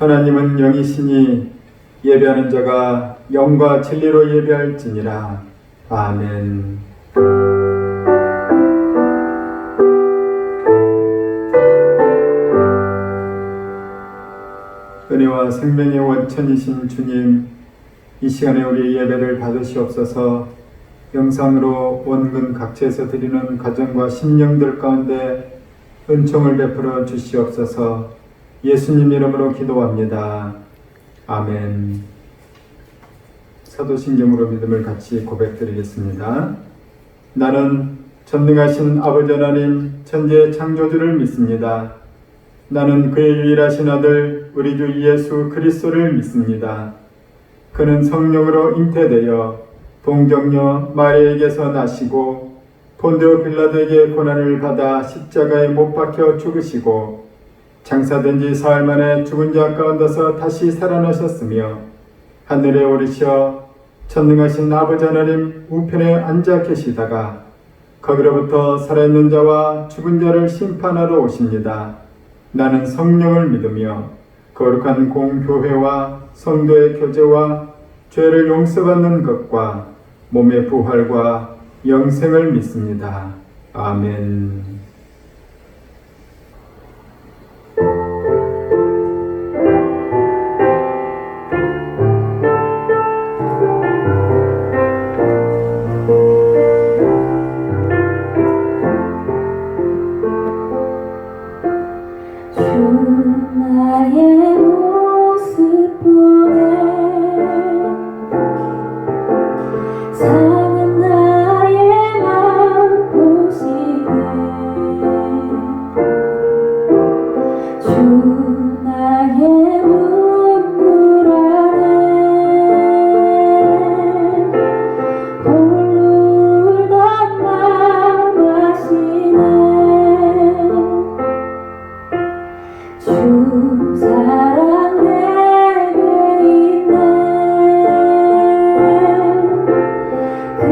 하나님은 영이시니 예배하는 자가 영과 진리로 예배할지니라. 아멘. 은혜와 생명의 원천이신 주님, 이 시간에 우리 예배를 받으시옵소서. 영상으로 원근 각지에서 드리는 가정과 심령들 가운데 은총을 베풀어 주시옵소서. 예수님 이름으로 기도합니다. 아멘. 사도신경으로 믿음을 같이 고백드리겠습니다. 나는 전능하신 아버지 하나님 천지의 창조주를 믿습니다. 나는 그의 유일하신 아들 우리 주 예수 그리스도를 믿습니다. 그는 성령으로 잉태되어 동정녀 마리아에게서 나시고 본디오 빌라도에게 고난을 받아 십자가에 못 박혀 죽으시고 장사된 지 사흘 만에 죽은 자 가운데서 다시 살아나셨으며 하늘에 오르셔 전능하신 아버지 하나님 우편에 앉아 계시다가 거기로부터 살아있는 자와 죽은 자를 심판하러 오십니다. 나는 성령을 믿으며 거룩한 공교회와 성도의 교제와 죄를 용서받는 것과 몸의 부활과 영생을 믿습니다. 아멘. 그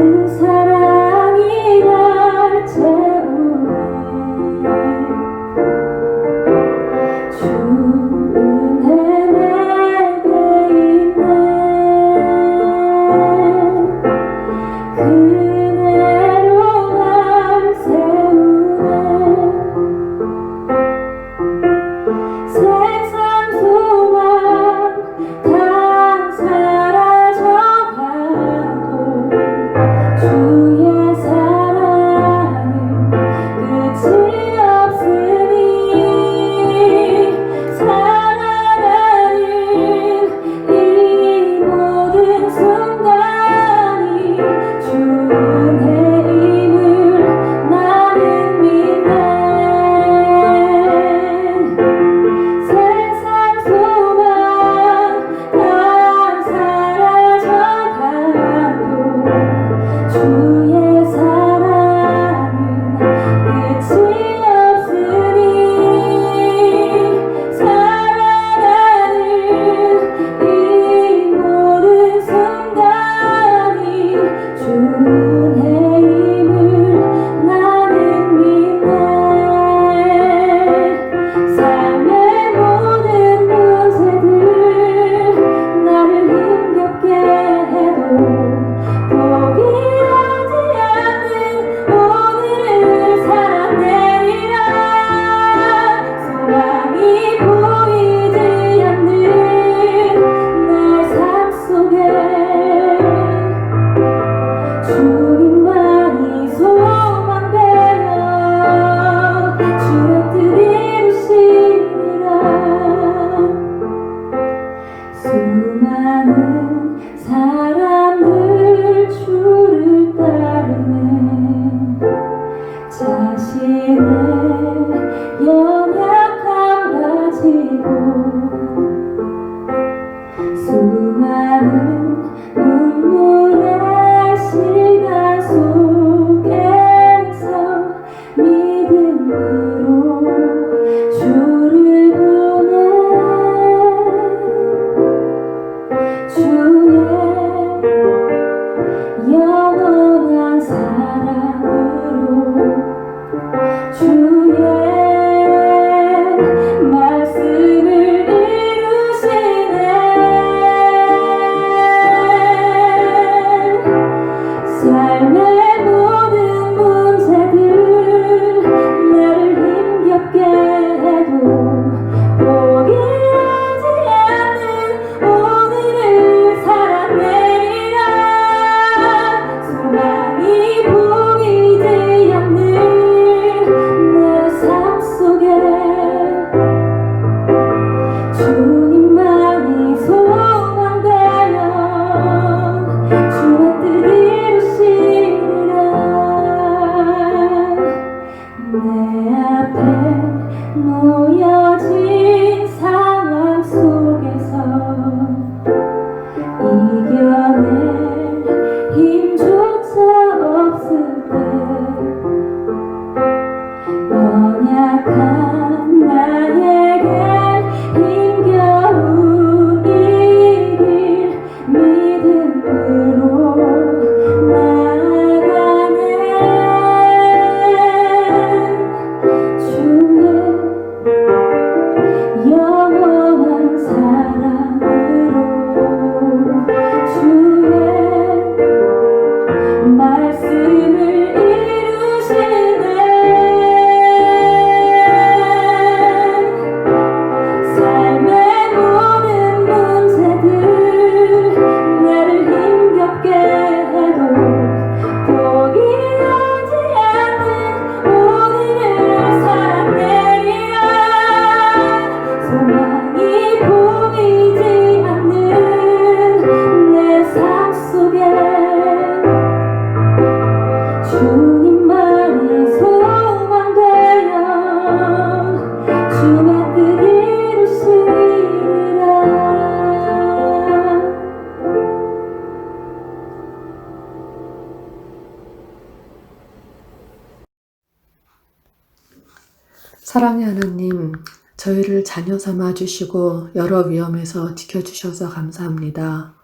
사랑의 하나님, 저희를 자녀 삼아 주시고 여러 위험에서 지켜주셔서 감사합니다.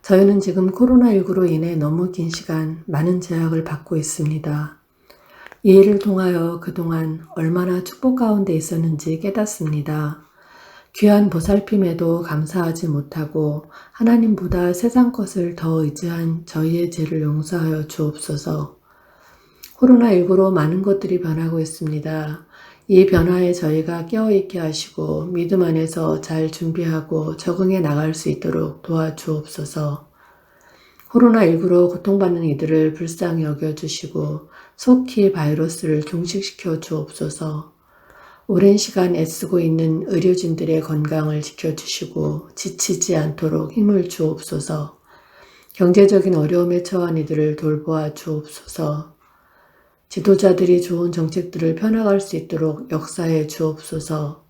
저희는 지금 코로나19로 인해 너무 긴 시간 많은 제약을 받고 있습니다. 이 일을 통하여 그동안 얼마나 축복 가운데 있었는지 깨닫습니다. 귀한 보살핌에도 감사하지 못하고 하나님보다 세상 것을 더 의지한 저희의 죄를 용서하여 주옵소서. 코로나19로 많은 것들이 변하고 있습니다. 이 변화에 저희가 깨어있게 하시고 믿음 안에서 잘 준비하고 적응해 나갈 수 있도록 도와주옵소서. 코로나19로 고통받는 이들을 불쌍히 여겨주시고 속히 바이러스를 종식시켜 주옵소서. 오랜 시간 애쓰고 있는 의료진들의 건강을 지켜주시고 지치지 않도록 힘을 주옵소서. 경제적인 어려움에 처한 이들을 돌보아 주옵소서. 지도자들이 좋은 정책들을 펴나갈 수 있도록 역사해 주옵소서.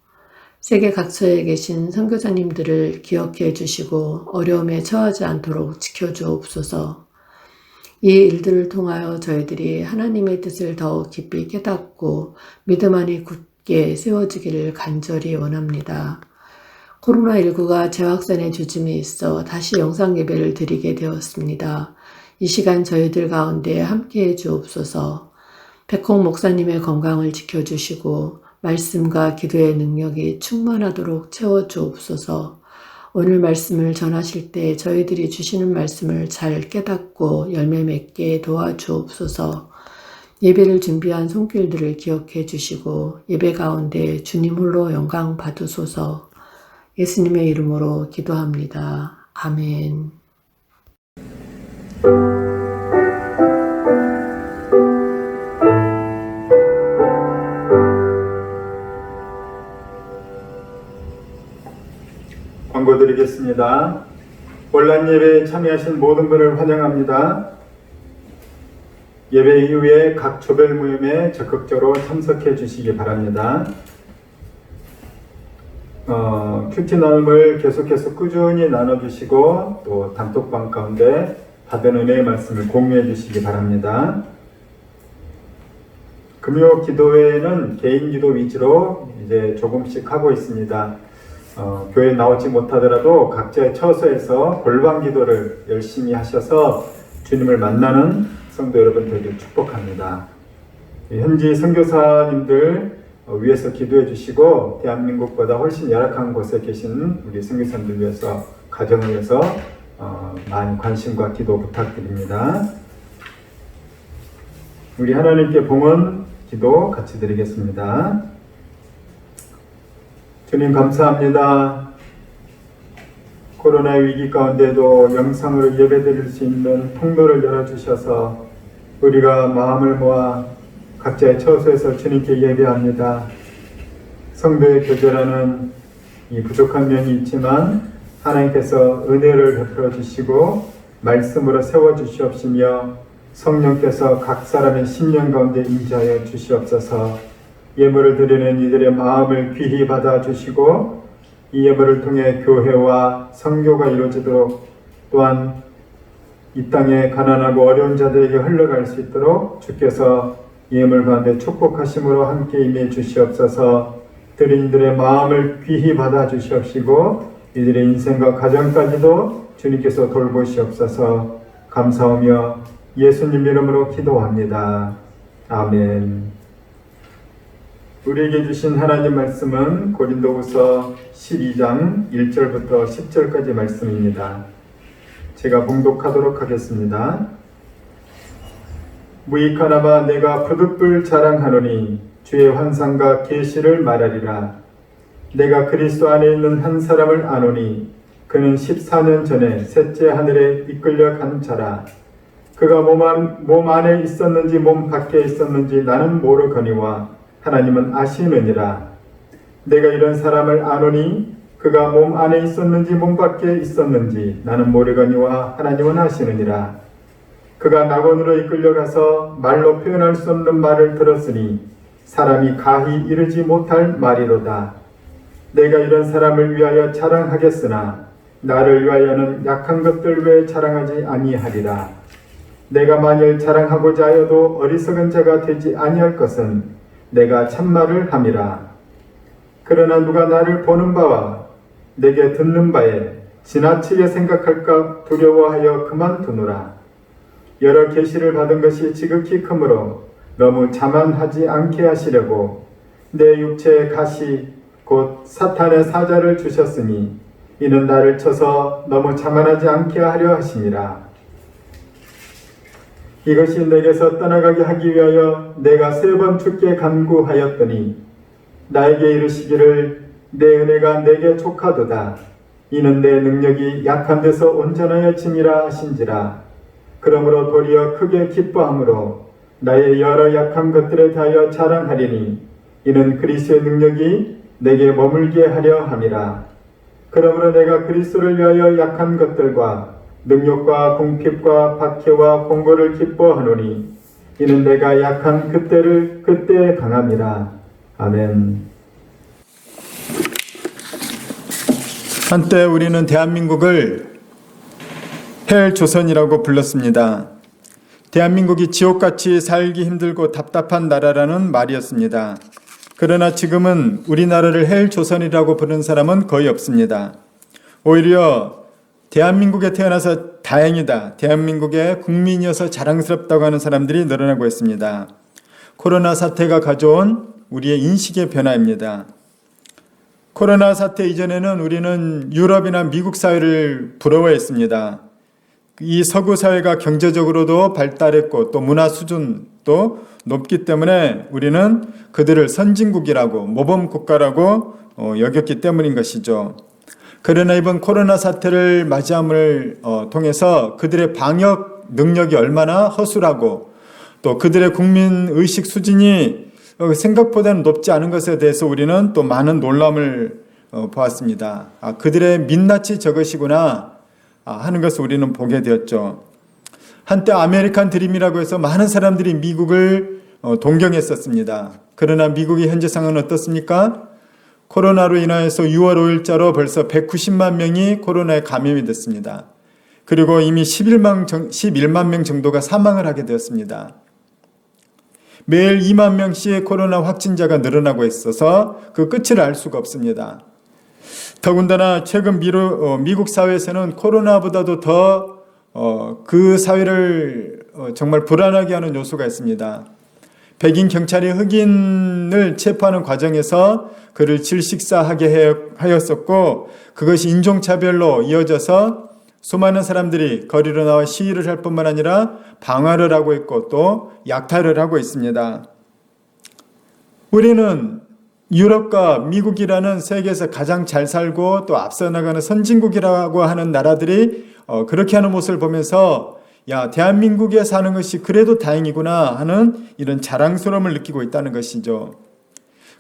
세계 각처에 계신 선교사님들을 기억해 주시고 어려움에 처하지 않도록 지켜주옵소서. 이 일들을 통하여 저희들이 하나님의 뜻을 더욱 깊이 깨닫고 믿음 안에 굳게 세워지기를 간절히 원합니다. 코로나19가 재확산의 조짐이 있어 다시 영상 예배를 드리게 되었습니다. 이 시간 저희들 가운데 함께해 주옵소서. 백홍 목사님의 건강을 지켜주시고 말씀과 기도의 능력이 충만하도록 채워주옵소서. 오늘 말씀을 전하실 때 저희들이 주시는 말씀을 잘 깨닫고 열매 맺게 도와주옵소서. 예배를 준비한 손길들을 기억해 주시고 예배 가운데 주님 홀로 영광 받으소서. 예수님의 이름으로 기도합니다. 아멘. 광고 드리겠습니다. 온라인 예배에 참여하신 모든 분을 환영합니다. 예배 이후에 각 조별 모임에 적극적으로 참석해 주시기 바랍니다. 큐티 나눔을 계속해서 꾸준히 나눠주시고 또 단톡방 가운데 받은 은혜의 말씀을 공유해 주시기 바랍니다. 금요 기도회는 개인 기도 위주로 이제 조금씩 하고 있습니다. 교회 나오지 못하더라도 각자의 처소에서 골방 기도를 열심히 하셔서 주님을 만나는 성도 여러분 되길 축복합니다. 현지 선교사님들 위해서 기도해 주시고 대한민국보다 훨씬 열악한 곳에 계신 우리 선교사님들 위해서 가정을 위해서 많은 관심과 기도 부탁드립니다. 우리 하나님께 봉헌 기도 같이 드리겠습니다. 주님 감사합니다. 코로나 위기 가운데도 영상으로 예배드릴 수 있는 통로를 열어주셔서 우리가 마음을 모아 각자의 처소에서 주님께 예배합니다. 성도의 교제라는 이 부족한 면이 있지만 하나님께서 은혜를 베풀어 주시고 말씀으로 세워 주시옵시며 성령께서 각 사람의 심령 가운데 임재하여 주시옵소서. 예물을 드리는 이들의 마음을 귀히 받아 주시고 이 예물을 통해 교회와 선교가 이루어지도록 또한 이 땅에 가난하고 어려운 자들에게 흘러갈 수 있도록 주께서 예물 가운데 축복하심으로 함께 임해 주시옵소서. 드린 이들의 마음을 귀히 받아 주시옵시고 이들의 인생과 가정까지도 주님께서 돌보시옵소서. 감사하며 예수님 이름으로 기도합니다. 아멘. 우리에게 주신 하나님 말씀은 고린도후서 12장 1절부터 10절까지 말씀입니다. 제가 봉독하도록 하겠습니다. 무익하나마 내가 부득불 자랑하노니 주의 환상과 계시를 말하리라. 내가 그리스도 안에 있는 한 사람을 아노니 그는 14년 전에 셋째 하늘에 이끌려 간 자라. 그가 몸 안에 있었는지 몸 밖에 있었는지 나는 모르거니와 하나님은 아시느니라. 내가 이런 사람을 아노니 그가 몸 안에 있었는지 몸 밖에 있었는지 나는 모르거니와 하나님은 아시느니라. 그가 낙원으로 이끌려가서 말로 표현할 수 없는 말을 들었으니 사람이 가히 이르지 못할 말이로다. 내가 이런 사람을 위하여 자랑하겠으나 나를 위하여는 약한 것들 외에 자랑하지 아니하리라. 내가 만일 자랑하고자 하여도 어리석은 자가 되지 아니할 것은 내가 참말을 함이라. 그러나 누가 나를 보는 바와 내게 듣는 바에 지나치게 생각할까 두려워하여 그만두노라. 여러 계시를 받은 것이 지극히 크므로 너무 자만하지 않게 하시려고 내 육체의 가시 곧 사탄의 사자를 주셨으니 이는 나를 쳐서 너무 자만하지 않게 하려 하심이라. 이것이 내게서 떠나가게 하기 위하여 내가 3번 주께 간구하였더니 나에게 이르시기를 내 은혜가 내게 족하도다. 이는 내 능력이 약한 데서 온전하여 짐이라 하신지라. 그러므로 도리어 크게 기뻐함으로 나의 여러 약한 것들에 대하여 자랑하리니 이는 그리스도의 능력이 내게 머물게 하려 함이라. 그러므로 내가 그리스도를 위하여 약한 것들과 능력과 궁핍과 박해와 공고를 기뻐하노니 이는 내가 약한 그때를 그때 강함이라. 아멘. 한때 우리는 대한민국을 헬조선이라고 불렀습니다. 대한민국이 지옥같이 살기 힘들고 답답한 나라라는 말이었습니다. 그러나 지금은 우리나라를 헬조선이라고 부르는 사람은 거의 없습니다. 오히려 대한민국에 태어나서 다행이다, 대한민국의 국민이어서 자랑스럽다고 하는 사람들이 늘어나고 있습니다. 코로나 사태가 가져온 우리의 인식의 변화입니다. 코로나 사태 이전에는 우리는 유럽이나 미국 사회를 부러워했습니다. 이 서구 사회가 경제적으로도 발달했고 또 문화 수준도 높기 때문에 우리는 그들을 선진국이라고 모범국가라고 여겼기 때문인 것이죠. 그러나 이번 코로나 사태를 맞이함을 통해서 그들의 방역 능력이 얼마나 허술하고 또 그들의 국민의식 수준이 생각보다는 높지 않은 것에 대해서 우리는 또 많은 놀람을 보았습니다. 그들의 민낯이 저것이구나 하는 것을 우리는 보게 되었죠. 한때 아메리칸 드림이라고 해서 많은 사람들이 미국을 동경했었습니다. 그러나 미국의 현재 상황은 어떻습니까? 코로나로 인하여서 6월 5일자로 벌써 190만 명이 코로나에 감염이 됐습니다. 그리고 이미 11만 명 정도가 사망을 하게 되었습니다. 매일 2만 명씩 코로나 확진자가 늘어나고 있어서 그 끝을 알 수가 없습니다. 더군다나 최근 미국 사회에서는 코로나보다도 더 그 사회를 정말 불안하게 하는 요소가 있습니다. 백인 경찰이 흑인을 체포하는 과정에서 그를 질식사하게 하였었고 그것이 인종차별로 이어져서 수많은 사람들이 거리로 나와 시위를 할 뿐만 아니라 방화를 하고 있고 또 약탈을 하고 있습니다. 우리는 유럽과 미국이라는 세계에서 가장 잘 살고 또 앞서 나가는 선진국이라고 하는 나라들이 그렇게 하는 모습을 보면서 야, 대한민국에 사는 것이 그래도 다행이구나 하는 이런 자랑스러움을 느끼고 있다는 것이죠.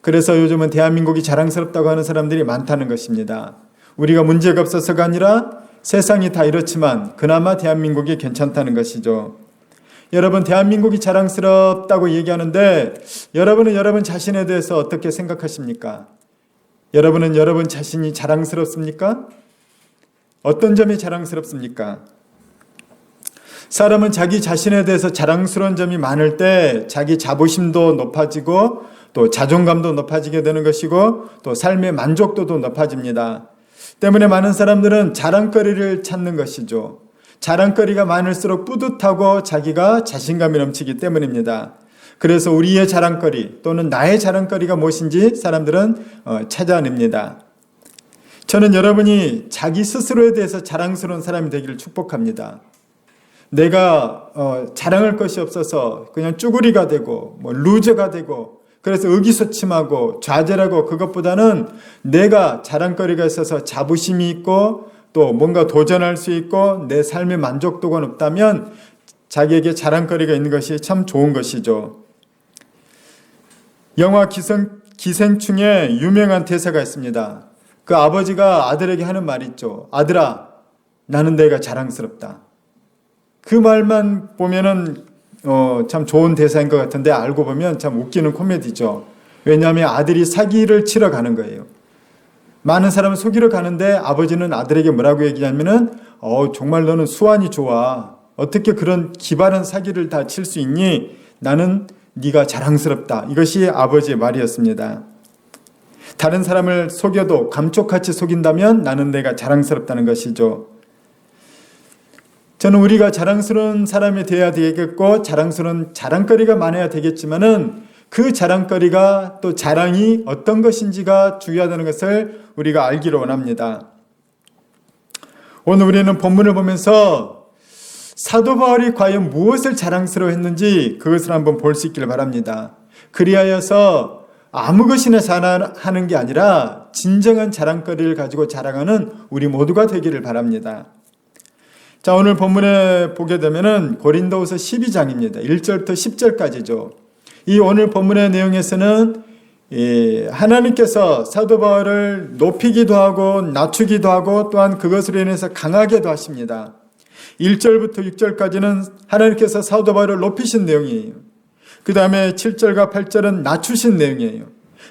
그래서 요즘은 대한민국이 자랑스럽다고 하는 사람들이 많다는 것입니다. 우리가 문제가 없어서가 아니라 세상이 다 이렇지만 그나마 대한민국이 괜찮다는 것이죠. 여러분, 대한민국이 자랑스럽다고 얘기하는데 여러분은 여러분 자신에 대해서 어떻게 생각하십니까? 여러분은 여러분 자신이 자랑스럽습니까? 어떤 점이 자랑스럽습니까? 사람은 자기 자신에 대해서 자랑스러운 점이 많을 때 자기 자부심도 높아지고 또 자존감도 높아지게 되는 것이고 또 삶의 만족도도 높아집니다. 때문에 많은 사람들은 자랑거리를 찾는 것이죠. 자랑거리가 많을수록 뿌듯하고 자기가 자신감이 넘치기 때문입니다. 그래서 우리의 자랑거리 또는 나의 자랑거리가 무엇인지 사람들은 찾아냅니다. 저는 여러분이 자기 스스로에 대해서 자랑스러운 사람이 되기를 축복합니다. 내가 자랑할 것이 없어서 그냥 쭈구리가 되고 루저가 되고 그래서 의기소침하고 좌절하고 그것보다는 내가 자랑거리가 있어서 자부심이 있고 또 뭔가 도전할 수 있고 내 삶의 만족도가 높다면 자기에게 자랑거리가 있는 것이 참 좋은 것이죠. 영화 기생충에 유명한 대사가 있습니다. 그 아버지가 아들에게 하는 말이 있죠. 아들아, 나는 내가 자랑스럽다. 그 말만 보면은 참 좋은 대사인 것 같은데 알고 보면 참 웃기는 코미디죠. 왜냐하면 아들이 사기를 치러 가는 거예요. 많은 사람을 속이러 가는데 아버지는 아들에게 뭐라고 얘기하면은 정말 너는 수완이 좋아. 어떻게 그런 기발한 사기를 다 칠 수 있니? 나는 네가 자랑스럽다. 이것이 아버지의 말이었습니다. 다른 사람을 속여도 감쪽같이 속인다면 나는 내가 자랑스럽다는 것이죠. 저는 우리가 자랑스러운 사람이 되어야 되겠고 자랑스러운 자랑거리가 많아야 되겠지만은 그 자랑거리가 또 자랑이 어떤 것인지가 중요하다는 것을 우리가 알기를 원합니다. 오늘 우리는 본문을 보면서 사도 바울이 과연 무엇을 자랑스러워했는지 그것을 한번 볼 수 있기를 바랍니다. 그리하여서 아무 것이나 자랑하는 게 아니라 진정한 자랑거리를 가지고 자랑하는 우리 모두가 되기를 바랍니다. 자, 오늘 본문에 보게 되면은 고린도후서 12장입니다. 1절부터 10절까지죠. 이 오늘 본문의 내용에서는 하나님께서 사도 바울을 높이기도 하고 낮추기도 하고 또한 그것으로 인해서 강하게도 하십니다. 1절부터 6절까지는 하나님께서 사도 바울을 높이신 내용이에요. 그 다음에 7절과 8절은 낮추신 내용이에요.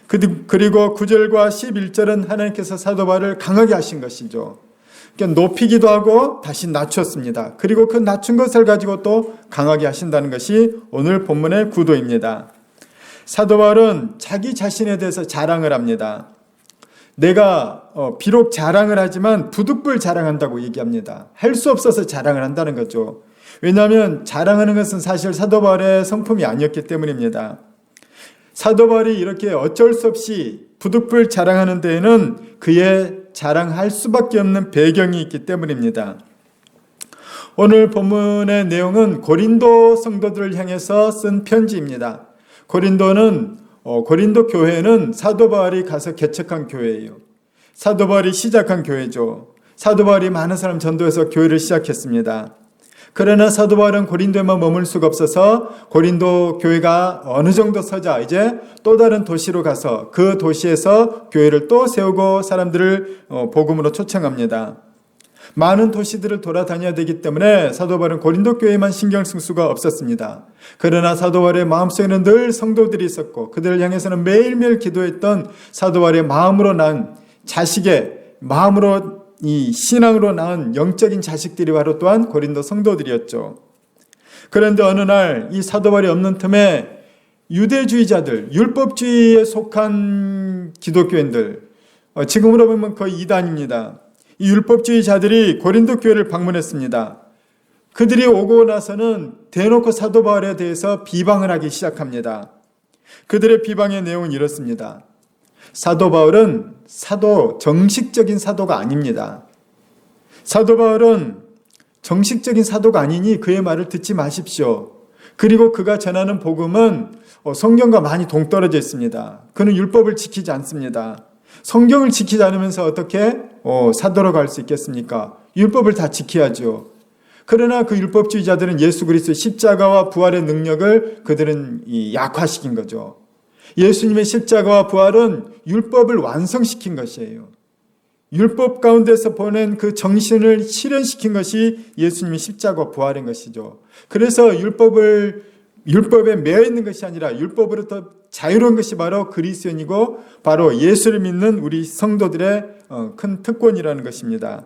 그리고 9절과 11절은 하나님께서 사도 바울을 강하게 하신 것이죠. 그러니까 높이기도 하고 다시 낮췄습니다. 그리고 그 낮춘 것을 가지고 또 강하게 하신다는 것이 오늘 본문의 구도입니다. 사도 바울은 자기 자신에 대해서 자랑을 합니다. 내가 비록 자랑을 하지만 부득불 자랑한다고 얘기합니다. 할 수 없어서 자랑을 한다는 거죠. 왜냐하면 자랑하는 것은 사실 사도 바울의 성품이 아니었기 때문입니다. 사도 바울이 이렇게 어쩔 수 없이 부득불 자랑하는 데에는 그의 자랑할 수밖에 없는 배경이 있기 때문입니다. 오늘 본문의 내용은 고린도 성도들을 향해서 쓴 편지입니다. 고린도 교회는 사도 바울이 가서 개척한 교회예요. 사도 바울이 시작한 교회죠. 사도 바울이 많은 사람 전도해서 교회를 시작했습니다. 그러나 사도 바울은 고린도에만 머물 수가 없어서 고린도 교회가 어느 정도 서자 이제 또 다른 도시로 가서 그 도시에서 교회를 또 세우고 사람들을 복음으로 초청합니다. 많은 도시들을 돌아다녀야 되기 때문에 사도 바울은 고린도 교회만 신경 쓸 수가 없었습니다. 그러나 사도 바울의 마음속에는 늘 성도들이 있었고 그들을 향해서는 매일매일 기도했던 사도 바울의 마음으로 난 자식의 마음으로 이 신앙으로 낳은 영적인 자식들이 바로 또한 고린도 성도들이었죠. 그런데 어느 날 이 사도 바울이 없는 틈에 유대주의자들, 율법주의에 속한 기독교인들, 지금으로 보면 거의 이단입니다. 이 율법주의자들이 고린도 교회를 방문했습니다. 그들이 오고 나서는 대놓고 사도 바울에 대해서 비방을 하기 시작합니다. 그들의 비방의 내용은 이렇습니다. 사도 바울은 정식적인 사도가 아닙니다. 사도 바울은 정식적인 사도가 아니니 그의 말을 듣지 마십시오. 그리고 그가 전하는 복음은 성경과 많이 동떨어져 있습니다. 그는 율법을 지키지 않습니다. 성경을 지키지 않으면서 어떻게 사도로 갈 수 있겠습니까? 율법을 다 지켜야죠. 그러나 그 율법주의자들은 예수 그리스도의 십자가와 부활의 능력을 그들은 약화시킨 거죠. 예수님의 십자가와 부활은 율법을 완성시킨 것이에요. 율법 가운데서 보낸 그 정신을 실현시킨 것이 예수님의 십자가와 부활인 것이죠. 그래서 율법에 매여 있는 것이 아니라 율법으로부터 자유로운 것이 바로 그리스도인이고 바로 예수를 믿는 우리 성도들의 큰 특권이라는 것입니다.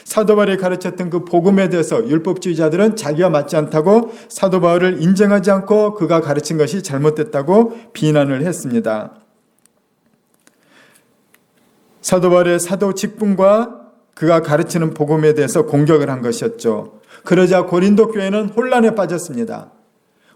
사도 바울이 가르쳤던 그 복음에 대해서 율법주의자들은 자기와 맞지 않다고 사도 바울을 인정하지 않고 그가 가르친 것이 잘못됐다고 비난을 했습니다. 사도 바울의 사도 직분과 그가 가르치는 복음에 대해서 공격을 한 것이었죠. 그러자 고린도 교회는 혼란에 빠졌습니다.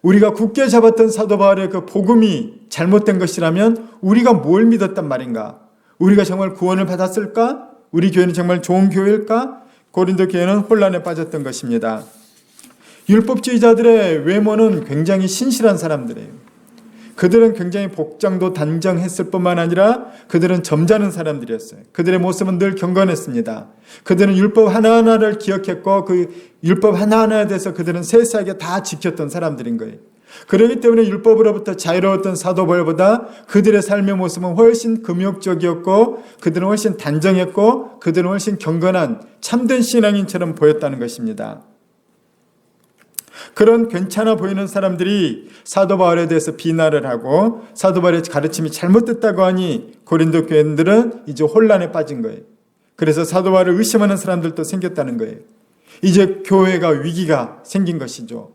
우리가 굳게 잡았던 사도 바울의 그 복음이 잘못된 것이라면 우리가 뭘 믿었단 말인가? 우리가 정말 구원을 받았을까? 우리 교회는 정말 좋은 교회일까? 고린도 교회는 혼란에 빠졌던 것입니다. 율법주의자들의 외모는 굉장히 신실한 사람들이에요. 그들은 굉장히 복장도 단정했을 뿐만 아니라 그들은 점잖은 사람들이었어요. 그들의 모습은 늘 경건했습니다. 그들은 율법 하나하나를 기억했고 그 율법 하나하나에 대해서 그들은 세세하게 다 지켰던 사람들인 거예요. 그렇기 때문에 율법으로부터 자유로웠던 사도 바울보다 그들의 삶의 모습은 훨씬 금욕적이었고 그들은 훨씬 단정했고 그들은 훨씬 경건한 참된 신앙인처럼 보였다는 것입니다. 그런 괜찮아 보이는 사람들이 사도 바울에 대해서 비난을 하고 사도 바울의 가르침이 잘못됐다고 하니 고린도 교인들은 이제 혼란에 빠진 거예요. 그래서 사도 바울을 의심하는 사람들도 생겼다는 거예요. 이제 교회가 위기가 생긴 것이죠.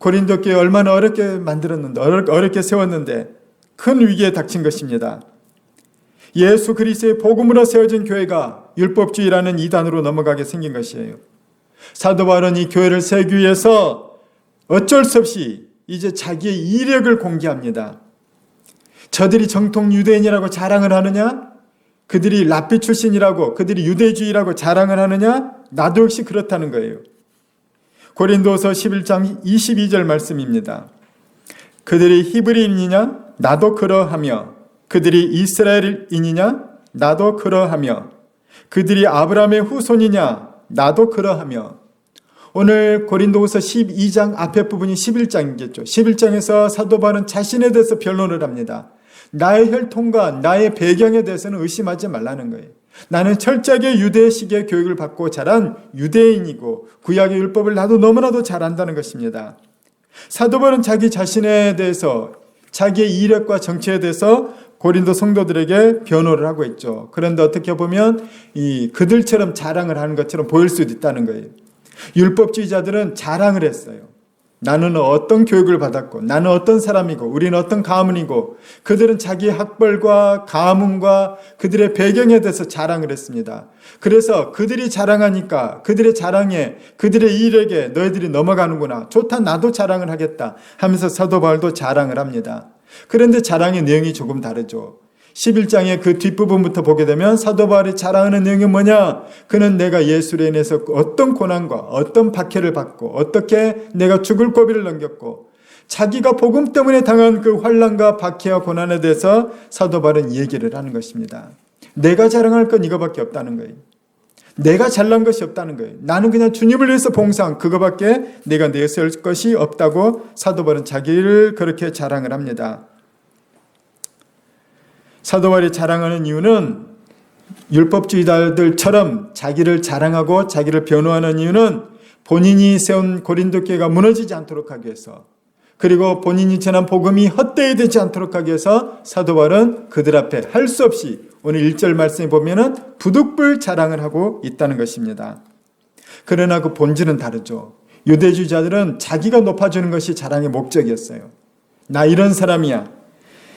고린도 교회 얼마나 어렵게 만들었는데, 어렵게 세웠는데 큰 위기에 닥친 것입니다. 예수 그리스도의 복음으로 세워진 교회가 율법주의라는 이단으로 넘어가게 생긴 것이에요. 사도 바울은 이 교회를 세우기 위해서 어쩔 수 없이 이제 자기의 이력을 공개합니다. 저들이 정통 유대인이라고 자랑을 하느냐? 그들이 랍비 출신이라고, 그들이 유대주의라고 자랑을 하느냐? 나도 역시 그렇다는 거예요. 고린도서 11장 22절 말씀입니다. 그들이 히브리인이냐? 나도 그러하며, 그들이 이스라엘인이냐? 나도 그러하며, 그들이 아브라함의 후손이냐? 나도 그러하며. 오늘 고린도후서 12장 앞에 부분이 11장이겠죠. 11장에서 사도 바울은 자신에 대해서 변론을 합니다. 나의 혈통과 나의 배경에 대해서는 의심하지 말라는 거예요. 나는 철저하게 유대식의 교육을 받고 자란 유대인이고 구약의 율법을 나도 너무나도 잘 안다는 것입니다. 사도 바울은 자기 자신에 대해서, 자기의 이력과 정체에 대해서 고린도 성도들에게 변호를 하고 있죠. 그런데 어떻게 보면 그들처럼 자랑을 하는 것처럼 보일 수도 있다는 거예요. 율법주의자들은 자랑을 했어요. 나는 어떤 교육을 받았고, 나는 어떤 사람이고, 우리는 어떤 가문이고, 그들은 자기의 학벌과 가문과 그들의 배경에 대해서 자랑을 했습니다. 그래서 그들이 자랑하니까 그들의 자랑에, 그들의 이력에 너희들이 넘어가는구나, 좋다, 나도 자랑을 하겠다 하면서 사도 바울도 자랑을 합니다. 그런데 자랑의 내용이 조금 다르죠. 11장의 그 뒷부분부터 보게 되면 사도 바울이 자랑하는 내용이 뭐냐? 그는 내가 예수로 인해서 어떤 고난과 어떤 박해를 받고 어떻게 내가 죽을 고비를 넘겼고, 자기가 복음 때문에 당한 그 환난과 박해와 고난에 대해서 사도 바울은 얘기를 하는 것입니다. 내가 자랑할 건 이거밖에 없다는 거예요. 내가 잘난 것이 없다는 거예요. 나는 그냥 주님을 위해서 봉사한 그거밖에 내가 내세울 것이 없다고 사도 바울은 자기를 그렇게 자랑을 합니다. 사도 바울이 자랑하는 이유는, 율법주의자들처럼 자기를 자랑하고 자기를 변호하는 이유는 본인이 세운 고린도 교회가 무너지지 않도록 하기 위해서, 그리고 본인이 전한 복음이 헛되이 되지 않도록 하기 위해서 사도 바울은 그들 앞에 할 수 없이 오늘 1절 말씀에 보면은 부득불 자랑을 하고 있다는 것입니다. 그러나 그 본질은 다르죠. 유대주의자들은 자기가 높아지는 것이 자랑의 목적이었어요. 나 이런 사람이야.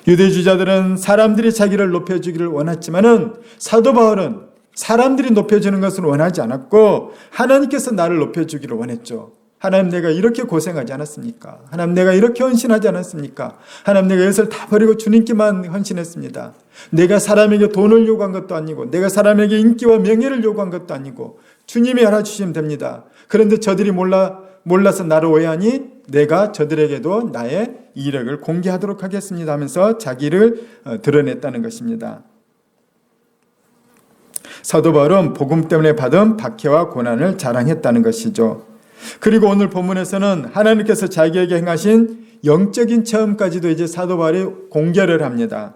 유대주의자들은 사람들이 자기를 높여주기를 원했지만은 사도 바울은 사람들이 높여주는 것을 원하지 않았고 하나님께서 나를 높여주기를 원했죠. 하나님, 내가 이렇게 고생하지 않았습니까? 하나님, 내가 이렇게 헌신하지 않았습니까? 하나님, 내가 이것을 다 버리고 주님께만 헌신했습니다. 내가 사람에게 돈을 요구한 것도 아니고, 내가 사람에게 인기와 명예를 요구한 것도 아니고, 주님이 알아주시면 됩니다. 그런데 저들이 몰라서 나를 오해하니 내가 저들에게도 나의 이력을 공개하도록 하겠습니다 하면서 자기를 드러냈다는 것입니다. 사도 바울은 복음 때문에 받은 박해와 고난을 자랑했다는 것이죠. 그리고 오늘 본문에서는 하나님께서 자기에게 행하신 영적인 체험까지도 이제 사도 바울이 공개를 합니다.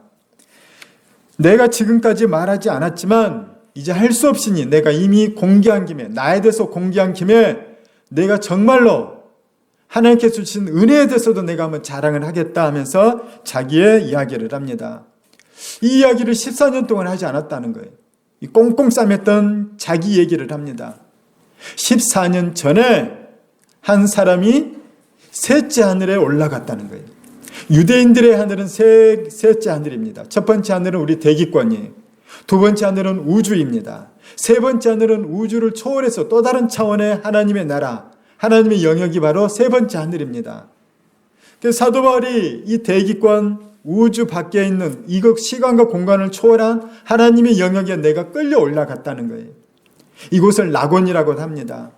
내가 지금까지 말하지 않았지만 이제 할 수 없으니 내가 이미 공개한 김에, 나에 대해서 공개한 김에 내가 정말로 하나님께서 주신 은혜에 대해서도 내가 한번 자랑을 하겠다 하면서 자기의 이야기를 합니다. 이 이야기를 14년 동안 하지 않았다는 거예요. 이 꽁꽁 싸맸던 자기 얘기를 합니다. 14년 전에 한 사람이 셋째 하늘에 올라갔다는 거예요. 유대인들의 하늘은 셋째 하늘입니다. 첫 번째 하늘은 우리 대기권이에요. 두 번째 하늘은 우주입니다. 세 번째 하늘은 우주를 초월해서 또 다른 차원의 하나님의 나라, 하나님의 영역이 바로 세 번째 하늘입니다. 그래서 사도 바울이 이 대기권, 우주 밖에 있는 이것 시간과 공간을 초월한 하나님의 영역에 내가 끌려 올라갔다는 거예요. 이곳을 낙원이라고 합니다.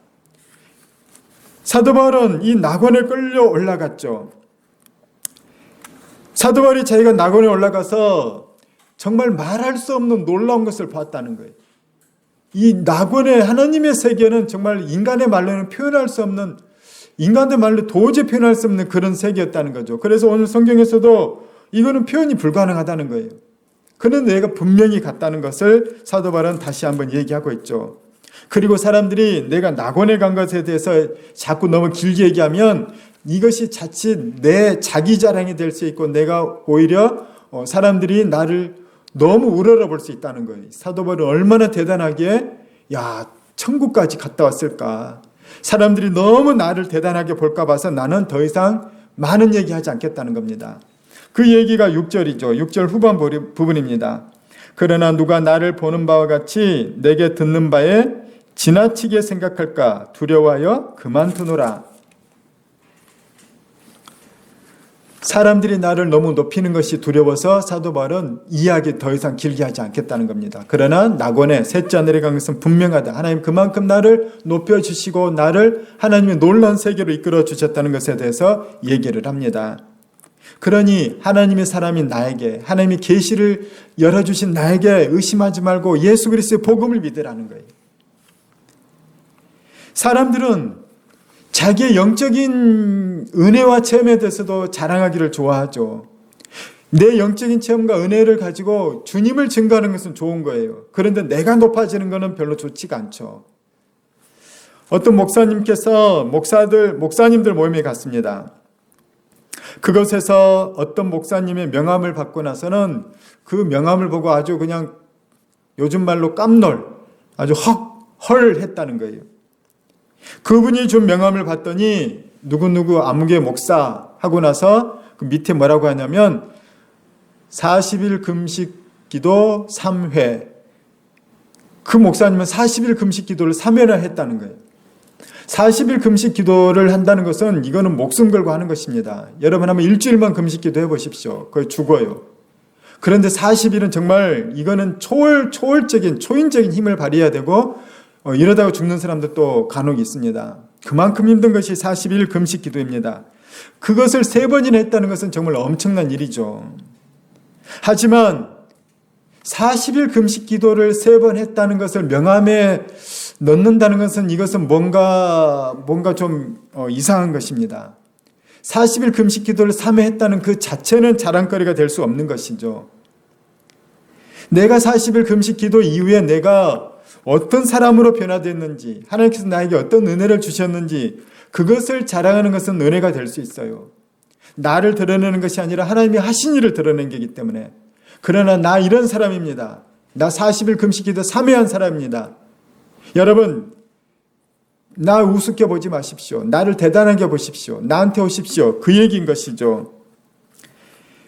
사도 바울은 이 낙원에 끌려 올라갔죠. 사도 바울이 자기가 낙원에 올라가서 정말 말할 수 없는 놀라운 것을 봤다는 거예요. 이 낙원의 하나님의 세계는 정말 인간의 말로는 표현할 수 없는, 인간의 말로 도저히 표현할 수 없는 그런 세계였다는 거죠. 그래서 오늘 성경에서도 이거는 표현이 불가능하다는 거예요. 그런데 내가 분명히 갔다는 것을 사도 바울은 다시 한번 얘기하고 있죠. 그리고 사람들이 내가 낙원에 간 것에 대해서 자꾸 너무 길게 얘기하면 이것이 자칫 내 자기 자랑이 될 수 있고 내가 오히려 사람들이 나를 너무 우러러 볼 수 있다는 거예요. 사도 바울은 얼마나 대단하게 천국까지 갔다 왔을까. 사람들이 너무 나를 대단하게 볼까 봐서 나는 더 이상 많은 얘기하지 않겠다는 겁니다. 그 얘기가 6절이죠. 6절 후반 부분입니다. 그러나 누가 나를 보는 바와 같이 내게 듣는 바에 지나치게 생각할까 두려워하여 그만두노라. 사람들이 나를 너무 높이는 것이 두려워서 사도 바울은 이야기 더 이상 길게 하지 않겠다는 겁니다. 그러나 낙원의 셋째 하늘에 간 것은 분명하다. 하나님 그만큼 나를 높여주시고 나를 하나님의 놀라운 세계로 이끌어 주셨다는 것에 대해서 얘기를 합니다. 그러니 하나님의 사람인 나에게, 하나님이 계시를 열어주신 나에게 의심하지 말고 예수 그리스도의 복음을 믿으라는 거예요. 사람들은 자기의 영적인 은혜와 체험에 대해서도 자랑하기를 좋아하죠. 내 영적인 체험과 은혜를 가지고 주님을 증거하는 것은 좋은 거예요. 그런데 내가 높아지는 것은 별로 좋지가 않죠. 어떤 목사님께서 목사님들 모임에 갔습니다. 그것에서 어떤 목사님의 명함을 받고 나서는 그 명함을 보고 아주 그냥 요즘 말로 깜놀, 아주 헐 했다는 거예요. 그분이 준 명함을 봤더니 누구누구 아무개 목사 하고 나서 그 밑에 뭐라고 하냐면 40일 금식 기도 3회. 그 목사님은 40일 금식 기도를 3회나 했다는 거예요. 40일 금식 기도를 한다는 것은 이거는 목숨 걸고 하는 것입니다. 여러분 한번 일주일만 금식 기도 해보십시오. 거의 죽어요. 그런데 40일은 정말 이거는 초인적인 힘을 발휘해야 되고 이러다가 죽는 사람들도 간혹 있습니다. 그만큼 힘든 것이 40일 금식 기도입니다. 그것을 3번이나 했다는 것은 정말 엄청난 일이죠. 하지만 40일 금식 기도를 3번 했다는 것을 명함에 넣는다는 것은 이것은 뭔가 좀 이상한 것입니다. 40일 금식 기도를 3회 했다는 그 자체는 자랑거리가 될 수 없는 것이죠. 내가 40일 금식 기도 이후에 내가 어떤 사람으로 변화됐는지, 하나님께서 나에게 어떤 은혜를 주셨는지 그것을 자랑하는 것은 은혜가 될 수 있어요. 나를 드러내는 것이 아니라 하나님이 하신 일을 드러낸 거기 때문에. 그러나 나 이런 사람입니다. 나 40일 금식 기도 3회 한 사람입니다. 여러분, 나 우습게 보지 마십시오. 나를 대단하게 보십시오. 나한테 오십시오. 그 얘기인 것이죠.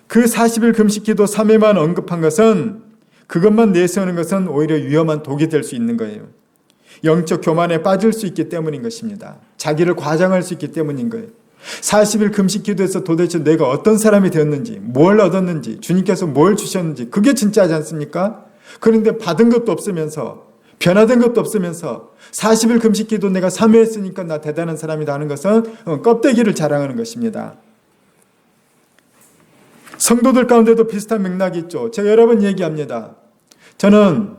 그 40일 금식 기도 3회만 언급한 것은, 그것만 내세우는 것은 오히려 위험한 독이 될 수 있는 거예요. 영적 교만에 빠질 수 있기 때문인 것입니다. 자기를 과장할 수 있기 때문인 거예요. 40일 금식 기도에서 도대체 내가 어떤 사람이 되었는지, 뭘 얻었는지, 주님께서 뭘 주셨는지, 그게 진짜지 않습니까? 그런데 받은 것도 없으면서, 변화된 것도 없으면서 40일 금식 기도 내가 3회 했으니까 나 대단한 사람이다 하는 것은 껍데기를 자랑하는 것입니다. 성도들 가운데도 비슷한 맥락이 있죠. 제가 여러 번 얘기합니다. 저는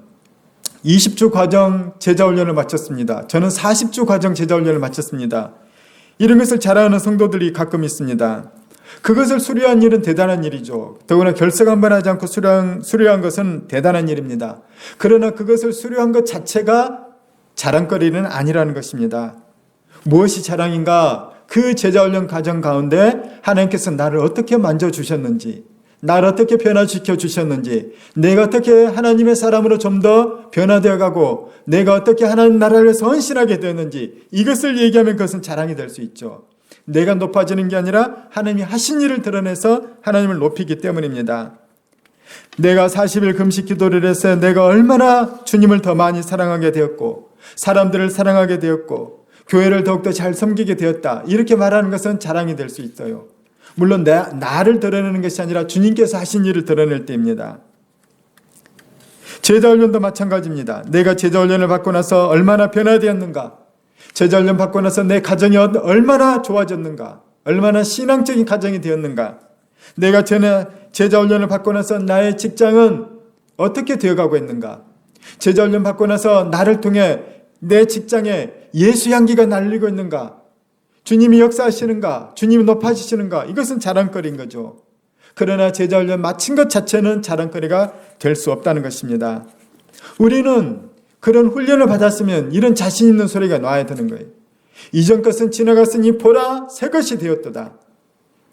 20주 과정 제자훈련을 마쳤습니다. 저는 40주 과정 제자훈련을 마쳤습니다. 이런 것을 자랑하는 성도들이 가끔 있습니다. 그것을 수료한 일은 대단한 일이죠. 더구나 결석 한 번 하지 않고 수료한 것은 대단한 일입니다. 그러나 그것을 수료한 것 자체가 자랑거리는 아니라는 것입니다. 무엇이 자랑인가? 그 제자훈련 과정 가운데 하나님께서 나를 어떻게 만져주셨는지, 나를 어떻게 변화시켜 주셨는지, 내가 어떻게 하나님의 사람으로 좀 더 변화되어 가고 내가 어떻게 하나님 나라를 위해서 헌신하게 되었는지, 이것을 얘기하면 그것은 자랑이 될 수 있죠. 내가 높아지는 게 아니라 하나님이 하신 일을 드러내서 하나님을 높이기 때문입니다. 내가 40일 금식 기도를 해서 내가 얼마나 주님을 더 많이 사랑하게 되었고 사람들을 사랑하게 되었고 교회를 더욱더 잘 섬기게 되었다, 이렇게 말하는 것은 자랑이 될 수 있어요. 물론 나를 드러내는 것이 아니라 주님께서 하신 일을 드러낼 때입니다. 제자훈련도 마찬가지입니다. 내가 제자훈련을 받고 나서 얼마나 변화되었는가, 제자훈련 받고 나서 내 가정이 얼마나 좋아졌는가, 얼마나 신앙적인 가정이 되었는가, 내가 제자훈련을 받고 나서 나의 직장은 어떻게 되어가고 있는가, 제자훈련 받고 나서 나를 통해 내 직장에 예수 향기가 날리고 있는가, 주님이 역사하시는가, 주님이 높아지시는가, 이것은 자랑거리인 거죠. 그러나 제자훈련 마친 것 자체는 자랑거리가 될 수 없다는 것입니다. 우리는 그런 훈련을 받았으면 이런 자신 있는 소리가 나와야 되는 거예요. 이전 것은 지나갔으니 보라 새 것이 되었도다.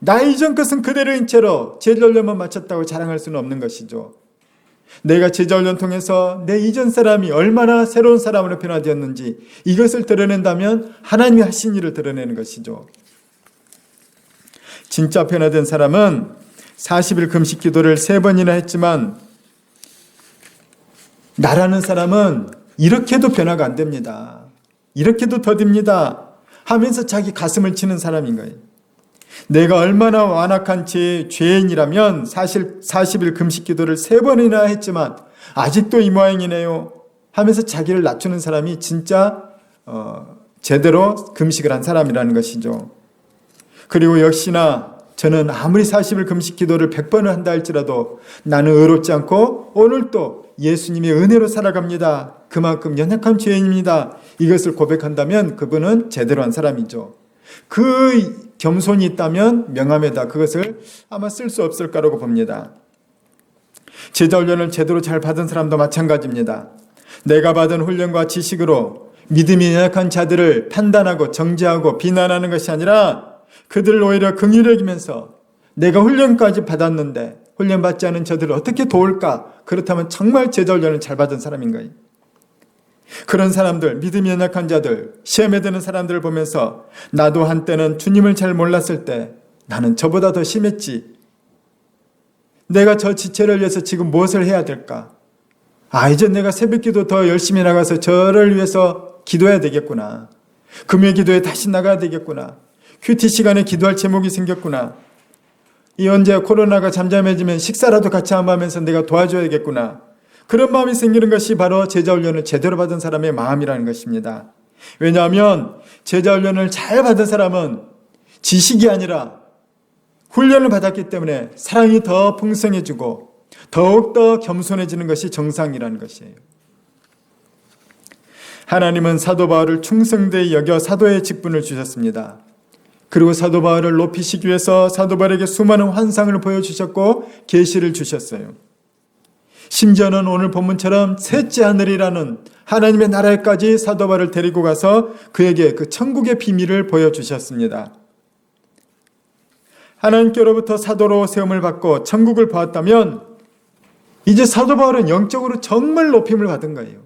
나 이전 것은 그대로인 채로 제자훈련만 마쳤다고 자랑할 수는 없는 것이죠. 내가 제자훈련 통해서 내 이전 사람이 얼마나 새로운 사람으로 변화되었는지 이것을 드러낸다면 하나님이 하신 일을 드러내는 것이죠. 진짜 변화된 사람은 40일 금식 기도를 3번이나 했지만 나라는 사람은 이렇게도 변화가 안 됩니다. 이렇게도 더딥니다 하면서 자기 가슴을 치는 사람인 거예요. 내가 얼마나 완악한 죄인이라면 사실 40일 금식 기도를 3번이나 했지만 아직도 이 모양이네요 하면서 자기를 낮추는 사람이 진짜 제대로 금식을 한 사람이라는 것이죠. 그리고 역시나 저는 아무리 40일 금식 기도를 100번을 한다 할지라도 나는 의롭지 않고 오늘도 예수님의 은혜로 살아갑니다. 그만큼 연약한 죄인입니다. 이것을 고백한다면 그분은 제대로 한 사람이죠. 그 겸손이 있다면 명함에다 그것을 아마 쓸 수 없을 거라고 봅니다. 제자훈련을 제대로 잘 받은 사람도 마찬가지입니다. 내가 받은 훈련과 지식으로 믿음이 연약한 자들을 판단하고 정죄하고 비난하는 것이 아니라 그들을 오히려 긍휼히 여기면서 내가 훈련까지 받았는데 훈련받지 않은 저들을 어떻게 도울까? 그렇다면 정말 제자훈련을 잘 받은 사람인 거예요. 그런 사람들, 믿음이 연약한 자들, 시험에 드는 사람들을 보면서 나도 한때는 주님을 잘 몰랐을 때 나는 저보다 더 심했지. 내가 저 지체를 위해서 지금 무엇을 해야 될까? 이제 내가 새벽기도 더 열심히 나가서 저를 위해서 기도해야 되겠구나. 금요 기도에 다시 나가야 되겠구나. 큐티 시간에 기도할 제목이 생겼구나. 이 언제 코로나가 잠잠해지면 식사라도 같이 한번 하면서 내가 도와줘야겠구나. 그런 마음이 생기는 것이 바로 제자훈련을 제대로 받은 사람의 마음이라는 것입니다. 왜냐하면 제자훈련을 잘 받은 사람은 지식이 아니라 훈련을 받았기 때문에 사랑이 더 풍성해지고 더욱더 겸손해지는 것이 정상이라는 것이에요. 하나님은 사도 바울을 충성되이 여겨 사도의 직분을 주셨습니다. 그리고 사도 바울을 높이시기 위해서 사도 바울에게 수많은 환상을 보여주셨고 계시를 주셨어요. 심지어는 오늘 본문처럼 셋째 하늘이라는 하나님의 나라에까지 사도 바울을 데리고 가서 그에게 그 천국의 비밀을 보여주셨습니다. 하나님께로부터 사도로 세움을 받고 천국을 보았다면 이제 사도 바울은 영적으로 정말 높임을 받은 거예요.